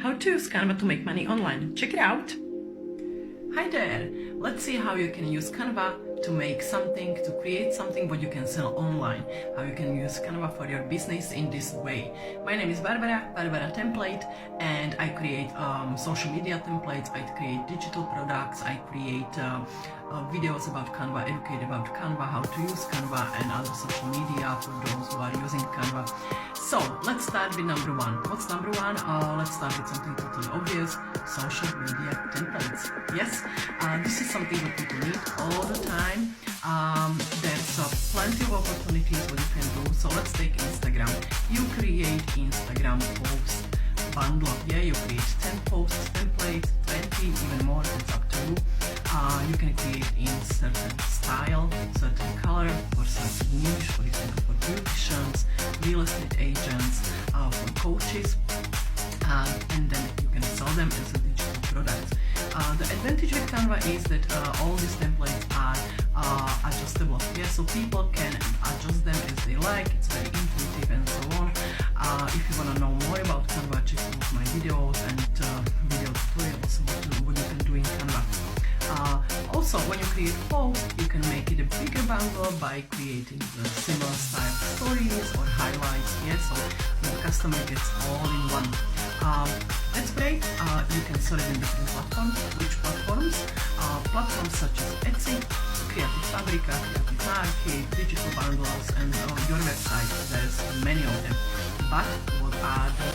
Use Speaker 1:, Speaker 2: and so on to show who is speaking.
Speaker 1: How to use Canva to make money online. Check it out! Hi there! Let's see how you can use Canva to make something, to create something what you can sell online. How you can use Canva for your business in this way. My name is Barbara Template, and I create social media templates, I create digital products, I create videos about Canva, educate about Canva, how to use Canva and other social media for those who are using Canva. So let's start with number one. What's number one? Let's start with something totally obvious: social media templates. Yes, this is something that people need all the time. There's plenty of opportunities what you can do. So let's take Instagram. You create Instagram post bundle. Yeah, you create 10 posts, templates, 20, even more. It's up to you. You can create in certain style, certain color, or certain niche, for example, for beauticians, real estate agents, for coaches, and then you can sell them as a digital product. The advantage with Canva is that all these templates are adjustable. Yeah, so people can adjust them as they like. It's very intuitive and so on. If you want to know more about Canva, check out my videos and video tutorials what you can do in Canva. Also, when you create posts, you can make it a bigger bundle by creating the similar style stories or highlights. Yes, so the customer gets all in one. That's great. You can sell it in different platforms. Which platforms? Platforms such as Etsy, Creative Fabrica, Creative Market, digital bundles, and on your website there's many of them. But what are the